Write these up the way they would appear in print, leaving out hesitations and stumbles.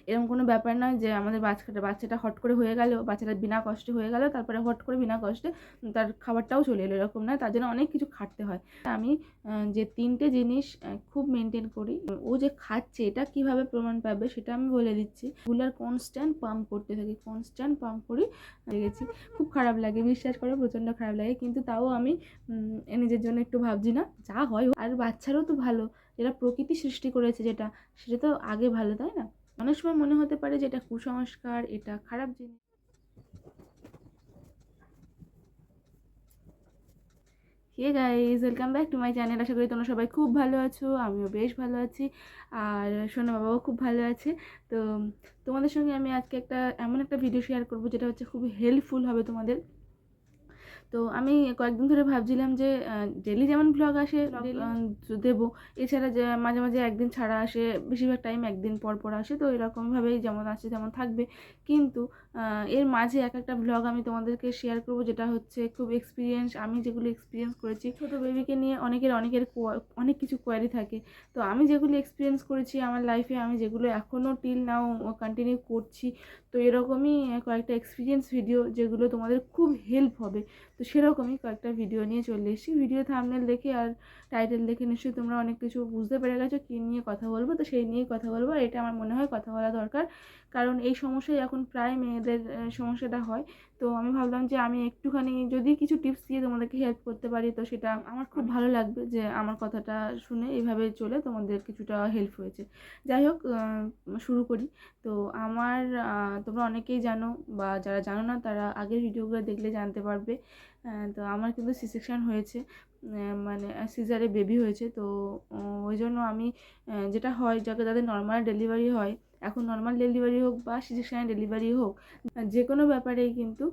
এরকম কোনো ব্যাপার নয় যে আমাদের বাচ্চাটা হট করে হয়ে গেল, বাচ্চাটা বিনা কষ্টে হয়ে গেল, তারপরে হট করে বিনা কষ্টে তার খাবারটাও চলে এলো, এরকম নয়। তার জন্য অনেক কিছু খাটতে হয়। আমি যে 3টে জিনিস খুব মেনটেন করি, ও যে খাচ্ছে এটা কিভাবে প্রমাণ পাবে সেটা আমি বলে দিচ্ছি। রেগুলার কনস্ট্যান্ট পাম্প করতে থাকি, কনস্ট্যান্ট পাম্প করি। গেছি, খুব খারাপ লাগে, বিশ্বাস করো, প্রচণ্ড খারাপ লাগে, কিন্তু তাও আমি নিজের জন্য একটু ভাবছি না, যা হয়। আর বাচ্চারও তো ভালো, যেটা প্রকৃতি সৃষ্টি করেছে যেটা, সেটা তো আগে ভালো, তাই না? অনেক সময় মনে হতে পারে যে এটা কুসংস্কার, এটা খারাপ জিনিস। Hey guys, welcome back to my channel. আশা করি তোমরা সবাই খুব ভালো আছো, আমিও বেশ ভালো আছি, আর সোনা বাবাও খুব ভালো আছে। তো তোমাদের সঙ্গে আমি আজকে এমন একটা ভিডিও শেয়ার করবো যেটা হচ্ছে খুবই হেল্পফুল হবে তোমাদের। তো আমি কয়েকদিন ধরে ভাবছিলাম যে ডেলি যেমন ভ্লগ আসে দেবো, এছাড়া যে মাঝে মাঝে একদিন ছাড়া আসে, বেশিরভাগ টাইম একদিন পর পর আসে, তো এরকমভাবেই যেমন আসে তেমন থাকবে। কিন্তু এর মাঝে একটা ভ্লগ আমি তোমাদেরকে শেয়ার করবো যেটা হচ্ছে খুব এক্সপিরিয়েন্স, আমি যেগুলো এক্সপিরিয়েন্স করেছি। ছোটো বেবিকে নিয়ে অনেকের অনেক কিছু কোয়ারি থাকে। তো আমি যেগুলো এক্সপিরিয়েন্স করেছি আমার লাইফে, আমি যেগুলো এখনও টিল নাও কন্টিনিউ করছি, তো এরকমই কয়েকটা এক্সপিরিয়েন্স ভিডিও যেগুলো তোমাদের খুব হেল্প হবে। তো সেরকমই কয়েকটা ভিডিও নিয়ে চলে এসেছি। ভিডিও থাম্বনেল দেখে আর টাইটেল দেখে নিশ্চয়ই তোমরা অনেক কিছু বুঝতে পেরে গেছো কী নিয়ে কথা বলবো। তো সেই নিয়েই কথা বলবো, আর এটা আমার মনে হয় কথা বলা দরকার, কারণ এই সমস্যাই এখন প্রায় মেয়েদের সমস্যাটা হয়। তো আমি ভাবলাম যে আমি একটুখানি যদি কিছু টিপস দিয়ে তোমাদেরকে হেল্প করতে পারি, তো সেটা আমার খুব ভালো লাগবে, যে আমার কথাটা শুনে এইভাবে চলে তোমাদের কিছুটা হেল্প হয়েছে। যাই হোক, শুরু করি। তো আমার তোমরা অনেকেই জানো, বা যারা জানো না তারা আগের ভিডিওগুলো দেখলে জানতে পারবে। তো আমার কিন্তু সি সেকশন হয়েছে, মানে সিজারে বেবি হয়েছে। তো ওই জন্য আমি যেটা হয়, যাদের নর্মাল ডেলিভারি হয়, এখন নর্মাল ডেলিভারি হোক বা সি সেকশানে ডেলিভারি হোক, যে কোনো ব্যাপারেই কিন্তু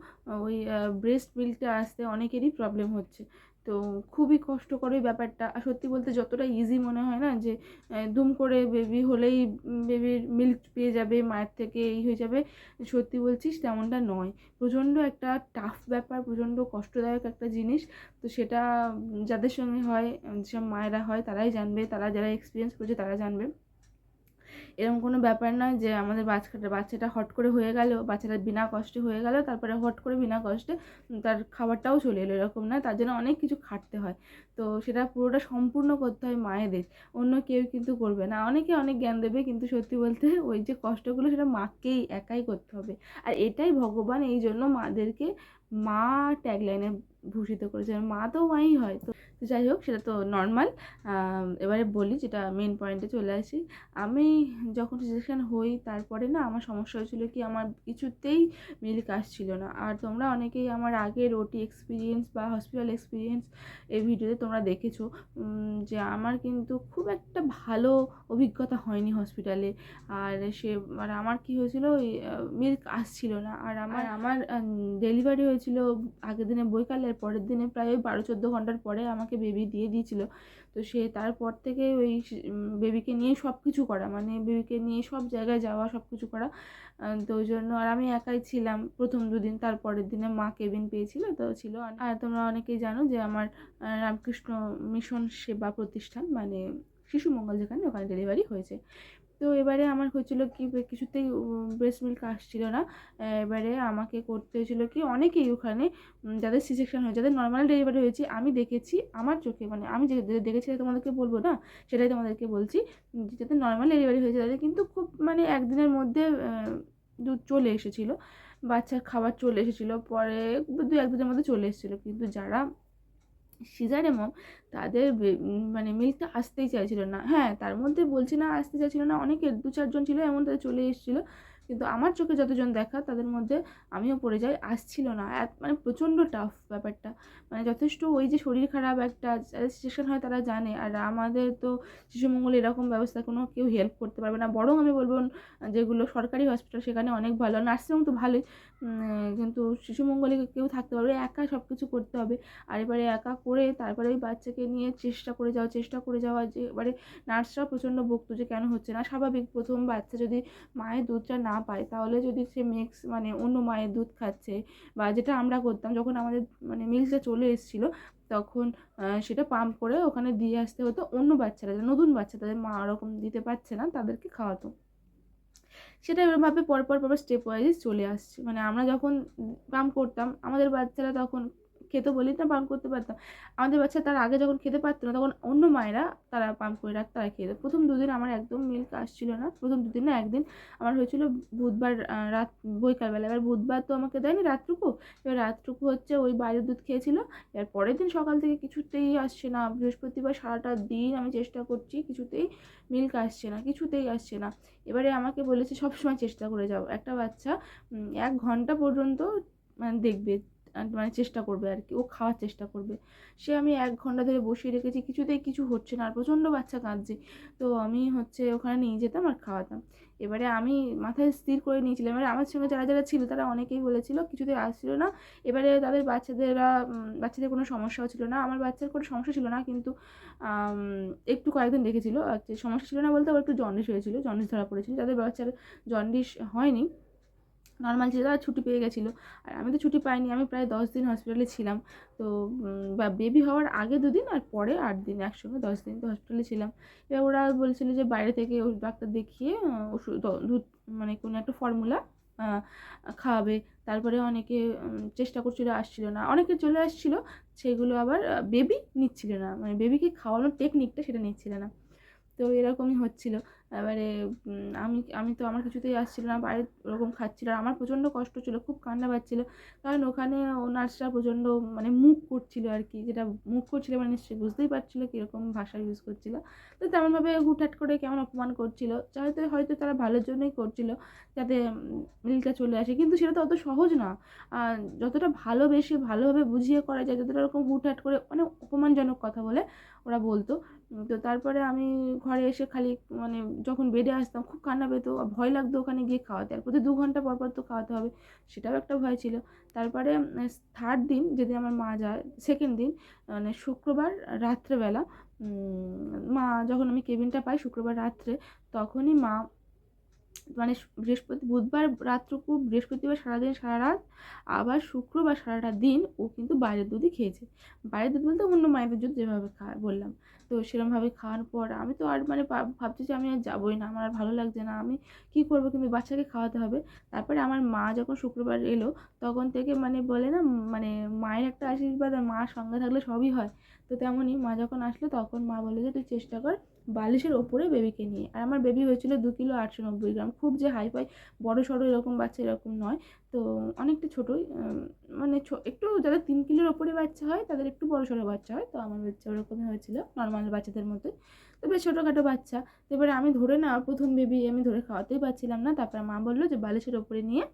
ওই ব্রেস্ট মিল্কটা আসতে অনেকেরই প্রবলেম হচ্ছে। তো খুবই কষ্টকর ওই ব্যাপারটা। আর সত্যি বলতে যতটা ইজি মনে হয় না, যে দুম করে বেবি হলেই বেবির মিল্ক পেয়ে যাবে মায়ের থেকে, এই হয়ে যাবে, সত্যি বলছিস তেমনটা নয়। প্রচণ্ড একটা টাফ ব্যাপার, প্রচণ্ড কষ্টদায়ক একটা জিনিস। তো সেটা যাদের সঙ্গে হয়, যেসব মায়েরা হয় তারাই জানবে, তারা যারা এক্সপিরিয়েন্স করেছে তারা জানবে। এরকম কোনো ব্যাপার নয় যে আমাদের বাচ্চাটা হট করে হয়ে গেল, বাচ্চাটা বিনা কষ্টে হয়ে গেল, তারপরে হট করে বিনা কষ্টে তার খাবারটাও চলে এলো, এরকম নয়। তার জন্য অনেক কিছু খাটতে হয়। তো সেটা পুরোটা সম্পূর্ণ করতে হয় মায়েদের, অন্য কেউ কিন্তু করবে না। অনেকে অনেক জ্ঞান দেবে, কিন্তু সত্যি বলতে ওই যে কষ্টগুলো সেটা মাকেই একাই করতে হবে। আর এটাই ভগবান এই জন্য মাদেরকে মা ট্যাগলাইনে ভূষিত করেছে, মা তো মাই হয়। তো যাই হোক, সেটা তো নর্মাল। এবারে বলি, যেটা মেন পয়েন্টে চলে আসি। আমি যখন সিজেশন হই, তারপরে না আমার সমস্যা হয়েছিল কি, আমার কিছুতেই মিল্ক আসছিল না। আর তোমরা অনেকেই আমার আগের ওটি এক্সপিরিয়েন্স বা হসপিটাল এক্সপিরিয়েন্স এই ভিডিওতে তোমরা দেখেছো, যে আমার কিন্তু খুব একটা ভালো অভিজ্ঞতা হয়নি হসপিটালে। আর আমার কি হয়েছিল, ওই মিল্ক আসছিল না। আর আমার ডেলিভারি হয়েছিল আগের দিনে বৈকালের, পরের দিনে প্রায় ওই 12-14 ঘন্টার পরে আমাকে বেবি দিয়ে দিয়েছিল। তো তারপর থেকে ওই বেবিকে নিয়ে সব কিছু করা, মানে বেবিকে নিয়ে সব জায়গায় যাওয়া, সব কিছু করা। তো ওই জন্য, আর আমি একাই ছিলাম প্রথম দুদিন, তারপরের দিনে মা কেবিন পেয়েছিল, তো ছিল। আর তোমরা অনেকেই জানো যে আমার রামকৃষ্ণ মিশন সেবা প্রতিষ্ঠান, মানে শিশু মঙ্গল, যেখানে, ওখানে ডেলিভারি হয়েছে। তো এবারে আমার হয়েছিল কি, কিছুতেই ব্রেস্ট মিল্ক আসছিল না। এবারে আমাকে করতে হয়েছিল কি, অনেকেই ওখানে যাদের সি সেকশন হয়েছে, যাদের নর্মাল ডেলিভারি হয়েছে, আমি দেখেছি আমার চোখে, মানে আমি যে দেখেছি তোমাদেরকে বলবো না, সেটাই তোমাদেরকে বলছি। যাদের নর্মাল ডেলিভারি হয়েছে তাদের কিন্তু খুব, মানে একদিনের মধ্যে দুধ চলে এসেছিলো, বাচ্চার খাবার চলে এসেছিলো, পরে 2-1 দিনের মধ্যে চলে এসেছিলো। কিন্তু যারা সিজারে মম, তাদের মানে মিল্কটা আসতেই চাইছিল না। হ্যাঁ, তার মধ্যে বলছি না আসতে চাইছিল না, অনেকের 2-4 জন ছিল এমন, তাদের চলে এসেছিলো। কিন্তু আমার চোখে যতজন দেখা, তাদের মধ্যে আমিও পড়ে যাই, আসছিল না। মানে প্রচণ্ড টাফ ব্যাপারটা, মানে যথেষ্ট। ওই যে শরীর খারাপ একটা সিচুয়েশন হয়, তারা জানে। আর আমাদের তো শিশুমঙ্গলে এরকম ব্যবস্থা কোনো কেউ হেল্প করতে পারবে না। বরং আমি বলবো, যেগুলো সরকারি হসপিটাল সেখানে অনেক ভালো, নার্সিংহোম তো ভালোই, কিন্তু শিশুমঙ্গলে কেউ থাকতে পারবে, একা সব কিছু করতে হবে। আর এবারে একা করে তারপরে ওই বাচ্চাকে নিয়ে চেষ্টা করে যাওয়া, যে এবারে নার্সরা প্রচণ্ড বকতো যে কেন হচ্ছে না। স্বাভাবিক, প্রথম বাচ্চা যদি মায়ের দুধটা না পায়, তাহলে যদি সে মানে অন্য মায়ের দুধ খাচ্ছে, বা যেটা আমরা করতাম যখন আমাদের মানে মিল্কটা চলে এসেছিলো, তখন সেটা পাম্প করে ওখানে দিয়ে আসতে হতো। অন্য বাচ্চারা, নতুন বাচ্চা, তাদের মা ওরকম দিতে পারছে না, তাদেরকে খাওয়াতো। সেটা এরকমভাবে পরপর স্টেপ ওয়াইজ চলে আসছে। মানে আমরা যখন পাম্প করতাম, আমাদের বাচ্চারা তখন খেতে বলি না, পাম্প করতে পারতাম। আমাদের বাচ্চা তার আগে যখন খেতে পারতো না, তখন অন্য মায়েরা তারা পাম্প করে রাখতো, তারা খেয়ে দিত। প্রথম দুদিন আমার একদম মিল্ক আসছিল না, প্রথম দুদিন না, একদিন আমার হয়েছিল বুধবার রাত বৈকালবেলা। এবার বুধবার তো আমাকে দেয়নি রাতটুকু, এবার রাতটুকু হচ্ছে ওই বাইরের দুধ খেয়েছিল। এবার পরের দিন সকাল থেকে কিছুতেই আসছে না, বৃহস্পতিবার সারাটা দিন আমি চেষ্টা করছি, কিছুতেই মিল্ক আসছে না, কিছুতেই আসছে না। এবারে আমাকে বলেছে সবসময় চেষ্টা করে যাও, একটা বাচ্চা 1 ঘন্টা পর্যন্ত মানে দেখবে, মানে চেষ্টা করবে আর কি, ও খাওয়ার চেষ্টা করবে। সে আমি 1 ঘন্টা ধরে বসিয়ে রেখেছি, কিছুতেই কিছু হচ্ছে না, আর প্রচণ্ড বাচ্চা কাঁদছে। তো আমি হচ্ছে ওখানে নিয়ে যেতাম আর খাওয়াতাম। এবারে আমি মাথায় স্থির করে নিয়েছিলাম, এবারে আমার সঙ্গে যারা যারা ছিল তারা অনেকেই বলেছিল কিছুতেই আসছিল না। এবারে তাদের বাচ্চাদের কোনো সমস্যাও ছিল না, আমার বাচ্চার কোনো সমস্যা ছিল না, কিন্তু একটু কয়েকদিন দেখেছিল সমস্যা ছিল না বলতে, ওর একটু জন্ডিস হয়েছিল, জন্ডিস ধরা পড়েছিল। যাদের বাচ্চার জন্ডিস হয়নি, নর্মাল ছিল, তারা ছুটি পেয়ে গেছিলো। আর আমি তো ছুটি পাইনি, আমি প্রায় 10 দিন হসপিটালে ছিলাম। তো বা বেবি হওয়ার আগে 2 দিন আর পরে 8 দিন, একসঙ্গে 10 দিন তো হসপিটালে ছিলাম। এবার ওরা বলছিল যে বাইরে থেকে ডাক্তার দেখিয়ে ওষুধ দুধ মানে কোনো একটা ফর্মুলা খাওয়াবে। তারপরে অনেকে চেষ্টা করছিল, আসছিল না, অনেকে চলে আসছিলো, সেগুলো আবার বেবি নিচ্ছিল না, মানে বেবিকে খাওয়ানোর টেকনিকটা সেটা নিচ্ছিল না। তো এরকমই হচ্ছিলো। এবারে আমি আমি তো আমার কিছুতেই আসছিলো না, বাইরে ওরকম খাচ্ছিলো, আর আমার প্রচণ্ড কষ্ট হচ্ছিলো, খুব কান্না পাচ্ছিলো। কারণ ওখানে নার্সরা প্রচণ্ড মানে মুখ করছিলো আর কি, যেটা মুখ করছিলো মানে সে বুঝতেই পারছিলো কীরকম ভাষা ইউজ করছিলো। তো তেমনভাবে হুটহাট করে কেমন অপমান করছিলো, চাইতে হয়তো তারা ভালোর জন্যই করছিলো, যাতে মিলটা চলে আসে, কিন্তু সেটা তো অত সহজ না। যতটা ভালোবেসে ভালোভাবে বুঝিয়ে করা যায়, যতটা এরকম হুটহাট করে মানে অপমানজনক কথা বলে ওরা বলতো। তো তারপরে আমি ঘরে এসে খালি মানে যখন বেডে আসতাম খুব কান্না পেতো, ভয় লাগতো ওখানে গিয়ে খাওয়াতে, আর প্রতি 2 ঘন্টা পর পর তো খাওয়াতে হবে, সেটাও একটা ভয় ছিল। তারপরে থার্ড দিন যেদিন আমার মা যায়, সেকেন্ড দিন মানে শুক্রবার রাত্রেবেলা, মা যখন আমি কেবিনটা পাই শুক্রবার রাত্রে, তখনই মা মানে বুধবার রাতটুকু, বৃহস্পতিবার সারাদিন সারা রাত, আবার শুক্রবার সারাটা দিন ও কিন্তু বাইরের দুধই খেয়েছে। বাইরের দুধ বলতে অন্য মায়েদের দুধ যেভাবে খায় বললাম। তো সেরকমভাবে খাওয়ার পর আমি তো আর মানে ভাবছি যে আমি আর যাবোই না, আমার আর ভালো লাগছে না, আমি কী করবো, কিন্তু বাচ্চাকে খাওয়াতে হবে। তারপরে আমার মা যখন শুক্রবার এলো, তখন থেকে মানে বলে না, মানে মায়ের একটা আশীর্বাদ আর মার সঙ্গে থাকলে সবই হয়। তো তেমনই মা যখন আসলো, তখন মা বলে যে তুই চেষ্টা কর বালিশের ওপরে বেবিকে নিয়ে। আর আমার বেবি হয়েছিল 2 কিলো 890 গ্রাম, খুব যে হাইফাই বড় সড়ো এরকম বাচ্চা এরকম নয়। তো অনেকটা ছোটোই, মানে একটু যাদের 3 কিলোর ওপরে বাচ্চা হয় তাদের একটু বড় সড়ো বাচ্চা হয়, তো আমার বাচ্চা ওরকমই হয়েছিল, নর্মাল বাচ্চাদের মতোই। তো বেশ ছোটোখাটো বাচ্চা। তো এবারে আমি ধরে না, প্রথম বেবি আমি ধরে খাওয়াতেই পারছিলাম না, তারপর মা বললো যে বালিশের ওপরে নিয়ে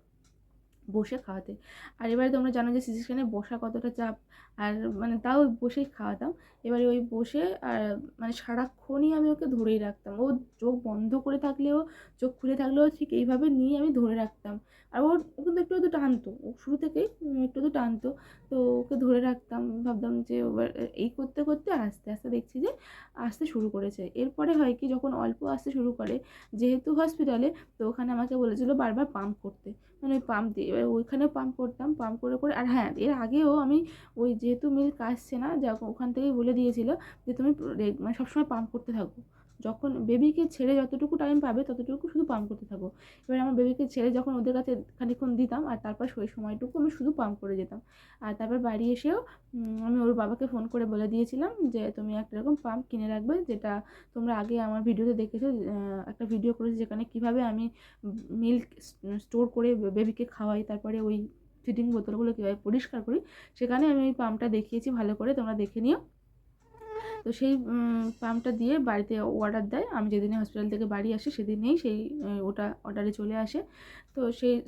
বসে খাওয়াতে। আর এবারে তোমরা জানো যে সিজার সেকশনে বসা কতটা চাপ, আর মানে তাও বসেই খাওয়াতাম। এবারে ওই বসে আর মানে সারাক্ষণই আমি ওকে ধরেই রাখতাম, ও চোখ বন্ধ করে থাকলেও চোখ খুলে থাকলেও ঠিক এইভাবে নিয়ে আমি ধরে রাখতাম। আর ও কিন্তু একটু একটু টানতো, ও শুরু থেকেই একটু একটু টানতো। তো ওকে ধরে রাখতাম, ভাবতাম যে এবার এই করতে করতে আস্তে আস্তে দেখছি যে আসতে শুরু করেছে। এরপরে হয় কি, যখন অল্প আসতে শুরু করে, যেহেতু হসপিটালে, তো ওখানে আমাকে বলেছিল বারবার পাম্প করতে, মানে ওই পাম্প দিয়ে, এবার ওইখানেও পাম্প করতাম, পাম্প করে করে। আর হ্যাঁ, এর আগেও আমি ওই যেহেতু মিল্ক আসছে না, যা ওখান থেকেই বলে দিয়েছিল যে তুমি মানে সবসময় পাম্প করতে থাকো, যখন বেবিকে ছেড়ে যতটুকু টাইম পাবে ততটুকু শুধু পাম্প করতে থাকো। এবার আমার বেবিকে ছেড়ে যখন ওদের কাছে খানিকক্ষণ দিতাম, আর তারপর সেই সময়টুকু আমি শুধু পাম্প করে যেতাম। আর তারপর বাড়ি এসেও আমি ওর বাবাকে ফোন করে বলে দিয়েছিলাম যে তুমি একটা এরকম পাম্প কিনে রাখবে, যেটা তোমরা আগে আমার ভিডিওতে দেখেছো, একটা ভিডিও করেছি যেখানে কীভাবে আমি মিল্ক স্টোর করে বেবিকে খাওয়াই, তারপরে ওই ফিডিং বোতলগুলো কীভাবে পরিষ্কার করি, সেখানে আমি ওই পাম্পটা দেখিয়েছি, ভালো করে তোমরা দেখে নিও। তো সেই পাম্পটা দিয়ে বাড়িতে অর্ডার দেয়, আমি যেদিনে হসপিটাল থেকে বাড়ি আসি সেদিনেই সেই ওটা অর্ডারে চলে আসে। তো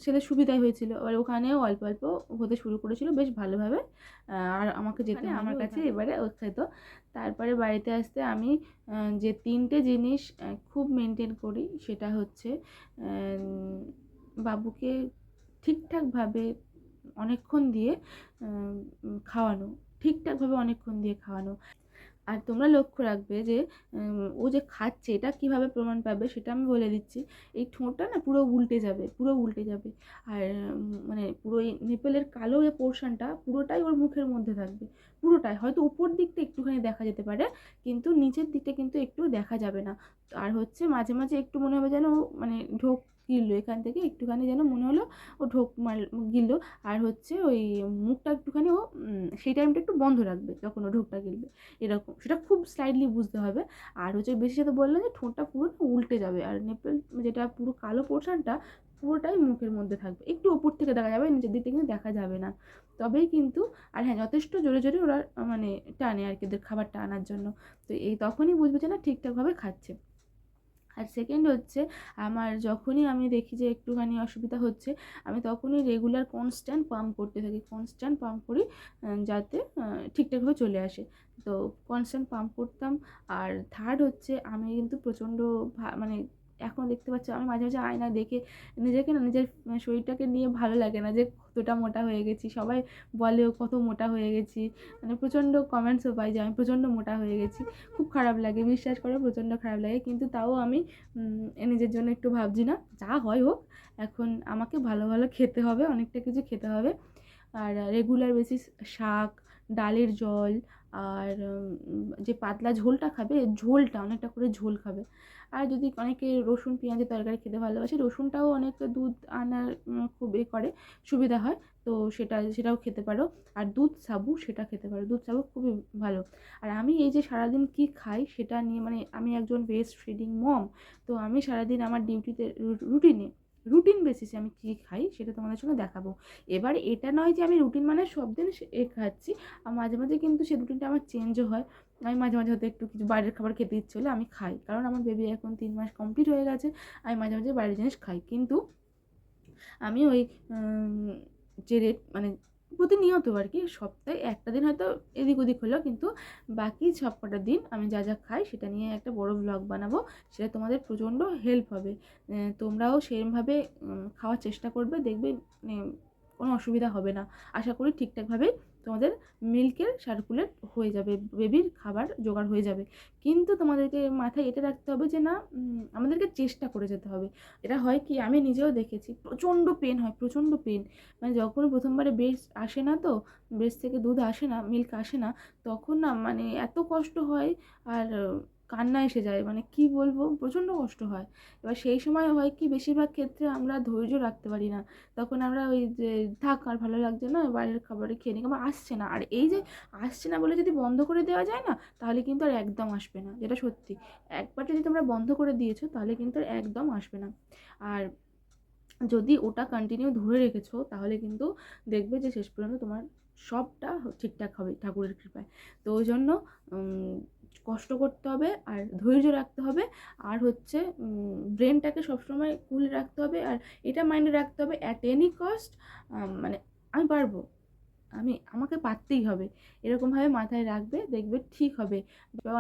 সেটা সুবিধাই হয়েছিল। এবার ওখানেও অল্প অল্প হতে শুরু করেছিল বেশ ভালোভাবে, আর আমাকে যেতে আমার কাছে এবারে ও খেত। তারপরে বাড়িতে আসতে আমি যে 3টে জিনিস খুব মেনটেন করি, সেটা হচ্ছে বাবুকে ঠিকঠাকভাবে অনেকক্ষণ দিয়ে খাওয়ানো, ঠিকঠাকভাবে অনেকক্ষণ দিয়ে খাওয়ানো। আর তোমরা লক্ষ্য রাখবে যে ও যে খাচ্ছে এটা কীভাবে প্রমাণ পাবে সেটা আমি বলে দিচ্ছি। এই ঠোঁটটা না পুরো উল্টে যাবে, পুরো উল্টে যাবে। আর মানে পুরো এই নিপেলের কালো যে পোর্শনটা পুরোটাই ওর মুখের মধ্যে থাকবে, পুরোটাই। হয়তো উপর দিকটা একটুখানি দেখা যেতে পারে, কিন্তু নিচের দিকটা কিন্তু একটু দেখা যাবে না। আর হচ্ছে মাঝে মাঝে একটু মনে হবে যেন মানে গিললো, এখান থেকে একটুখানি যেন মনে হলো ও ঢোক গিললো, আর হচ্ছে ওই মুখটা একটুখানি ও সেই টাইমটা একটু বন্ধ রাখবে যখন ও ঢোকটা গিলবে, এরকম সেটা খুব স্লাইডলি বুঝতে হবে। আর হচ্ছে বেশি সাথে বললাম যে ঠোঁটটা পুরো উল্টে যাবে, আর নেপেল যেটা পুরো কালো পোর্শনটা পুরোটাই মুখের মধ্যে থাকবে, একটু ওপর থেকে দেখা যাবে, নিচের দিক থেকে কিন্তু দেখা যাবে না, তবেই কিন্তু। আর হ্যাঁ, যথেষ্ট জোরে জোরে ওরা মানে টানে আর কি, ওদের খাবারটা আনার জন্য। তো এই তখনই বুঝবে যে না ঠিকঠাকভাবে খাচ্ছে। আর সেকেন্ড হচ্ছে, আমার যখনই আমি দেখি যে একটুখানি অসুবিধা হচ্ছে, আমি তখনই রেগুলার কনস্ট্যান্ট পাম্প করতে থাকি, কনস্ট্যান্ট পাম্প করি, যাতে ঠিকঠাকভাবে চলে আসে। তো কনস্ট্যান্ট পাম্প করতাম। আর থার্ড হচ্ছে, আমি কিন্তু প্রচণ্ড মানে এখন দেখতে পাচ্ছি, আমি মাঝে মাঝে আয়না দেখে নিজেকে না, নিজের শরীরটাকে নিয়ে ভালো লাগে না, যে কতটা মোটা হয়ে গেছি। সবাই বলেও কত মোটা হয়ে গেছি, মানে প্রচণ্ড কমেন্টসও পাই যে আমি প্রচণ্ড মোটা হয়ে গেছি। খুব খারাপ লাগে, বিশ্বাস করে প্রচণ্ড খারাপ লাগে, কিন্তু তাও আমি নিজের জন্য একটু ভাবছি না, যা হয় হোক, এখন আমাকে ভালো ভালো খেতে হবে, অনেকটা কিছু খেতে হবে। আর রেগুলার বেসিস শাক, ডালের জল, আর যে পাতলা ঝোলটা খাবে, ঝোলটা অনেকটা করে ঝোল খাবে। আর যদি অনেকে রসুন পেঁয়াজের তরকারি খেতে ভালোবাসে, রসুনটাও অনেকটা দুধ আনার খুব করে সুবিধা হয়, তো সেটাও খেতে পারো। আর দুধ সাবু, সেটা খেতে পারো, দুধ সাবু খুবই ভালো। আর আমি এই যে সারাদিন কি খাই সেটা নিয়ে, মানে আমি একজন ব্রেস্ট ফিডিং মম, তো আমি সারাদিন আমার ডিউটিতে রুটিন বেসিসে আমি কী খাই সেটা তোমাদের সঙ্গে দেখাবো। এবার এটা নয় যে আমি রুটিন মানে সব দিন খাচ্ছি, আর মাঝে মাঝে কিন্তু সেই রুটিনটা আমার চেঞ্জও হয়। আমি মাঝে মাঝে হয়তো একটু কিছু বাইরের খাবার খেতে ইচ্ছে হলে আমি খাই, কারণ আমার বেবি এখন 3 মাস কমপ্লিট হয়ে গেছে। আমি মাঝে মাঝে বাইরের জিনিস খাই, কিন্তু আমি ওই যে রেট মানে প্রতিনিয়ত আর কি, সপ্তাহে একটা দিন হয়তো এদিক ওদিক হলো, কিন্তু বাকি সবকটা দিন আমি যা যা খাই সেটা নিয়ে একটা বড় ব্লগ বানাবো, সেটা তোমাদের প্রচণ্ড হেল্প হবে। তোমরাও সেরমভাবে খাওয়ার চেষ্টা করবে, দেখবে মানে কোনো অসুবিধা হবে না। আশা করি ঠিকঠাকভাবে তোমাদের মিল্কের সার্কুলেট হয়ে যাবে, বেবির খাবার জোগাড় হয়ে যাবে। কিন্তু তোমাদেরকে মাথায় এটা রাখতে হবে যে না, আমাদেরকে চেষ্টা করে যেতে হবে। এটা হয় কি, আমি নিজেও দেখেছি, প্রচণ্ড পেন হয়, প্রচণ্ড পেন, মানে যখন প্রথমবারে ব্রেস্ট আসে না, তো ব্রেস্ট থেকে দুধ আসে না, মিল্ক আসে না, তখন না মানে এত কষ্ট হয়, আর কান্না এসে যায়, মানে কি বলবো, প্রচণ্ড কষ্ট হয়। এবার সেই সময় হয় কি, বেশিরভাগ ক্ষেত্রে আমরা ধৈর্য রাখতে পারি না, তখন আমরা ওই যে থাক আর ভালো লাগছে না, বাইরের খাবারে খেয়ে নিই, আমার আসছে না। আর এই যে আসছে না বলে যদি বন্ধ করে দেওয়া যায় না, তাহলে কিন্তু আর একদম আসবে না, যেটা সত্যি। একবার যদি তোমরা বন্ধ করে দিয়েছো, তাহলে কিন্তু আর একদম আসবে না। আর যদি ওটা কন্টিনিউ ধরে রেখেছো, তাহলে কিন্তু দেখবে যে শেষ পর্যন্ত তোমার সবটা ঠিকঠাক হবে ঠাকুরের কৃপায়। তো ওই জন্য কষ্ট করতে হবে, আর ধৈর্য রাখতে হবে, আর হচ্ছে ব্রেনটাকে সবসময় কুল রাখতে হবে, আর এটা মাইন্ডে রাখতে হবে অ্যাট এনি কস্ট, মানে আমি পারবো, আমাকে পারতেই হবে, এরকমভাবে মাথায় রাখবে, দেখবে ঠিক হবে।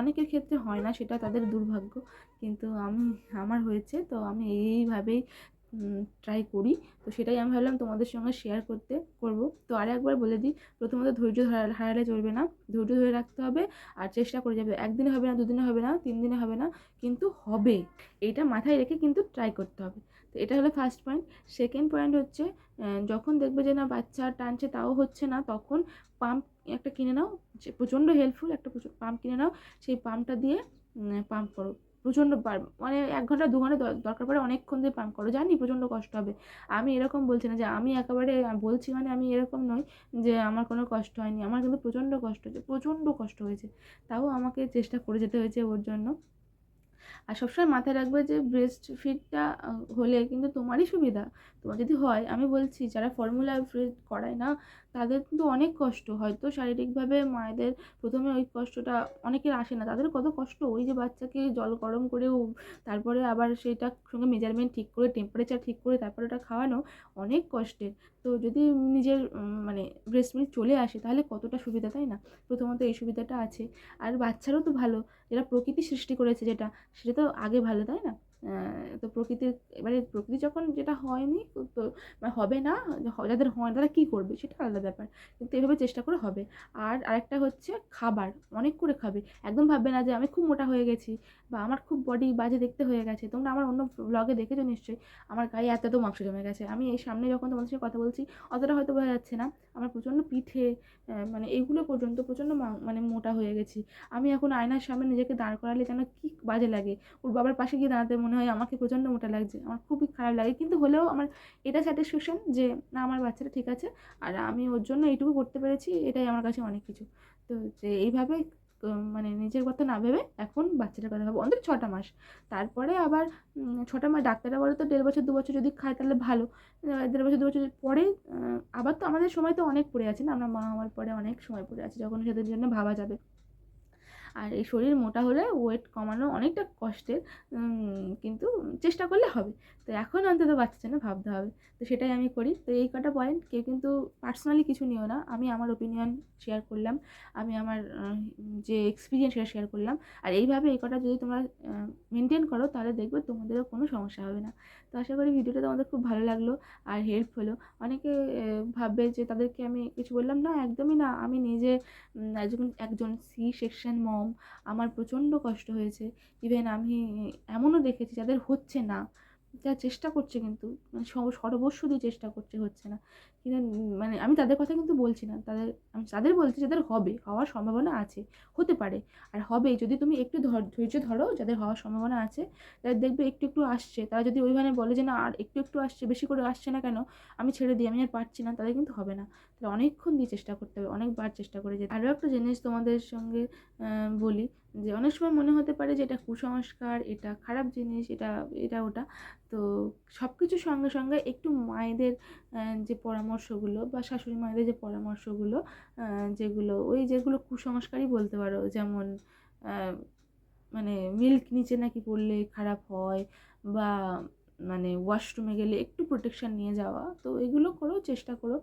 অনেকের ক্ষেত্রে হয় না, সেটা তাদের দুর্ভাগ্য, কিন্তু আমার হয়েছে, তো আমি এইভাবেই ট্রাই করি। তো সেটাই আমি ভাবলাম তোমাদের সঙ্গে শেয়ার করবো। তো আরেকবার বলে দিই, প্রথমত ধৈর্য হারালে চলবে না, ধৈর্য ধরে রাখতে হবে, আর চেষ্টা করে যাবে। একদিনে হবে না, দুদিনে হবে না, 3 দিনে হবে না, কিন্তু হবে, এইটা মাথায় রেখে কিন্তু ট্রাই করতে হবে। তো এটা হলো ফার্স্ট পয়েন্ট। সেকেন্ড পয়েন্ট হচ্ছে, যখন দেখবে যে না বাচ্চা টানছে তাও হচ্ছে না, তখন পাম্প একটা কিনে নাও, যে প্রচণ্ড হেল্পফুল, একটা পাম্প কিনে নাও, সেই পাম্পটা দিয়ে পাম্প করো প্রচণ্ড মানে 1 ঘন্টা 2 ঘন্টা দরকার পড়ে অনেকক্ষণ দিয়ে পাম্প করো, জানি প্রচণ্ড কষ্ট হবে। আমি এরকম বলছি না যে আমি একেবারে বলছি, মানে আমি এরকম নই যে আমার কোনো কষ্ট হয়নি, আমার কিন্তু প্রচণ্ড কষ্ট হয়েছে, প্রচণ্ড কষ্ট হয়েছে, তাও আমাকে চেষ্টা করে যেতে হয়েছে ওর জন্য। আর সবসময় মাথায় রাখবে যে ব্রেস্ট ফিডটা হলে কিন্তু তোমারই সুবিধা। তোমার যদি হয়, আমি বলছি যারা ফর্মুলা ফিড করায় না, তাদের কিন্তু অনেক কষ্ট, হয়তো শারীরিকভাবে মায়েদের প্রথমে ওই কষ্টটা অনেকের আসে না, তাদের কত কষ্ট, ওই যে বাচ্চাকে জল গরম করেও, তারপরে আবার সেইটার সঙ্গে মেজারমেন্ট ঠিক করে, টেম্পারেচার ঠিক করে তারপরে ওটা খাওয়ানো অনেক কষ্টের। তো যদি নিজের মানে ব্রেস্ট মিল্ক চলে আসে, তাহলে কতটা সুবিধা, তাই না? প্রথমত এই সুবিধাটা আছে। আর বাচ্চারও তো ভালো, যেটা প্রকৃতি সৃষ্টি করেছে, সেটা তো আগে ভালো, তাই না? তো এবারে প্রকৃতি যখন যেটা হয়নি, তো হবে না, যাদের হয় তারা কী করবে সেটা আলাদা ব্যাপার, কিন্তু এভাবে চেষ্টা করে হবে। আর আরেকটা হচ্ছে খাবার অনেক করে খাবে, একদম ভাববে না যে আমি খুব মোটা হয়ে গেছি, বা আমার খুব বডি বাজে দেখতে হয়ে গেছে। তোমরা আমার অন্য ব্লগে দেখেছো নিশ্চয়ই, আমার গায়ে এত এত মাংস জমে গেছে, আমি এই সামনে যখন তোমাদের সঙ্গে কথা বলছি অতটা হয়তো বোঝা যাচ্ছে না, আমার প্রচণ্ড পিঠে, মানে এইগুলো পর্যন্ত প্রচণ্ড মানে মোটা হয়ে গেছি। আমি এখন আয়নার সামনে নিজেকে দাঁড় করালে যেন কি বাজে লাগে, ওর বাবার পাশে গিয়ে দাঁড়াতে মনে মনে হয় আমাকে প্রচণ্ড মোটা লাগছে, আমার খুবই খারাপ লাগে, কিন্তু হলেও আমার এটা স্যাটিসফ্যাকশন যে না, আমার বাচ্চাটা ঠিক আছে আর আমি ওর জন্য এইটুকু করতে পেরেছি, এটাই আমার কাছে অনেক কিছু। তো যে এইভাবে মানে নিজের কথা না ভেবে এখন বাচ্চাটার কথা ভাবো, অন্তত 6টা মাস। তারপরে আবার 6টা মাস ডাক্তাররা বলে তো 1.5 বছর 2 বছর যদি খায় তাহলে ভালো। 1.5 বছর 2 বছর পরে আবার তো আমাদের সময় তো অনেক পড়ে আছে না, আমরা মা হওয়ার পরে অনেক সময় পড়ে আছি যখন সেদের জন্য ভাবা যাবে। আর এই শরীর মোটা হলে ওয়েট কমানো অনেকটা কষ্টের, কিন্তু চেষ্টা করলে হবে। তো এখন অন্তত বাচ্চার জন্য ভাবতে হবে, তো সেটাই আমি করি। তো এই কটা পয়েন্ট কেউ কিন্তু পার্সোনালি কিছু নিও না, আমি আমার ওপিনিয়ন শেয়ার করলাম, আমি আমার যে এক্সপিরিয়েন্স সেটা শেয়ার করলাম। আর এইভাবে এই কটা যদি তোমরা মেনটেন করো তাহলে দেখবে তোমাদেরও কোনো সমস্যা হবে না। তো আশা করি ভিডিওটা তোমাদের খুব ভালো লাগলো আর হেল্প হলো। অনেকে ভাববে যে তাদেরকে আমি কিছু বললাম, না একদমই না। আমি নিজে একজন সি সেকশন মম, আমার প্রচণ্ড কষ্ট হয়েছে। ইভেন আমি এমনও দেখেছি যাদের হচ্ছে না, যারা চেষ্টা করছে কিন্তু মানে সর্বস্ব দিয়ে চেষ্টা করছে, হচ্ছে না। কিন্তু মানে আমি তাদের কথা কিন্তু বলছি না, আমি তাদের বলছি যাদের হওয়ার সম্ভাবনা আছে, হতে পারে আর হবেই যদি তুমি একটু ধৈর্য ধরো। যাদের হওয়ার সম্ভাবনা আছে, যাদের দেখবে একটু একটু আসছে, তারা যদি ওইভাবে বলে যে না আর একটু একটু আসছে, বেশি করে আসছে না কেন, আমি ছেড়ে দিই, আমি আর পারছি না, তাদের কিন্তু হবে না। তাহলে অনেকক্ষণ দিয়ে চেষ্টা করতে হবে, অনেকবার চেষ্টা করে যেতে। আরও একটা জিনিস তোমাদের সঙ্গে বলি, যে অনেক সময় মনে হতে পারে যে এটা কুসংস্কার, এটা খারাপ জিনিস, এটা এটা ওটা। তো সব কিছুর সঙ্গে সঙ্গে একটু মায়েদের যে পরামর্শগুলো বা শাশুড়ি মায়েদের যে পরামর্শগুলো, যেগুলো কুসংস্কারই বলতে পারো, যেমন মানে মিল্ক নিচে নাকি পড়লে খারাপ হয়, বা মানে ওয়াশরুমে গেলে একটু প্রোটেকশান নিয়ে যাওয়া, তো এগুলো করো, চেষ্টা করো।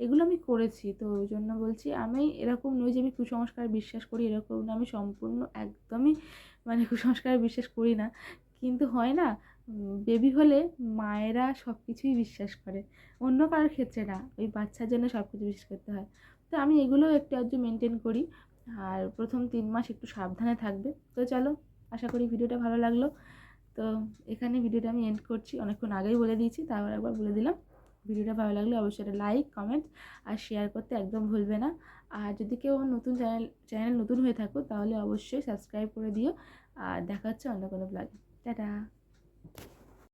এগুলো আমি করেছি, তো ওই জন্য বলছি। আমি এরকম নই যে আমি কুসংস্কার বিশ্বাস করি, এরকম না। আমি সম্পূর্ণ একদমই মানে কুসংস্কারে বিশ্বাস করি না, কিন্তু হয় না বেবি হলে মায়েরা সব কিছুই বিশ্বাস করে, অন্য কারোর ক্ষেত্রে না, ওই বাচ্চার জন্য সব কিছু বিশ্বাস করতে হয়। তো আমি এগুলো একটু আধটু মেনটেন করি। আর প্রথম 3 মাস একটু সাবধানে থাকবে। তো চলো, আশা করি ভিডিওটা ভালো লাগলো। তো এখানে ভিডিওটা আমি এন্ড করছি, অনেকক্ষণ আগেই বলে দিয়েছি, তারপর একবার বলে দিলাম। ভিডিওটা ভালো লাগলে অবশ্যই একটা লাইক, কমেন্ট আর শেয়ার করতে একদম ভুলবে না। আর যদি কেউ নতুন চ্যানেল নতুন হয়ে থাকো তাহলে অবশ্যই সাবস্ক্রাইব করে দিও। আর দেখা হচ্ছে অন্য কোনো ব্লগে। টাটা।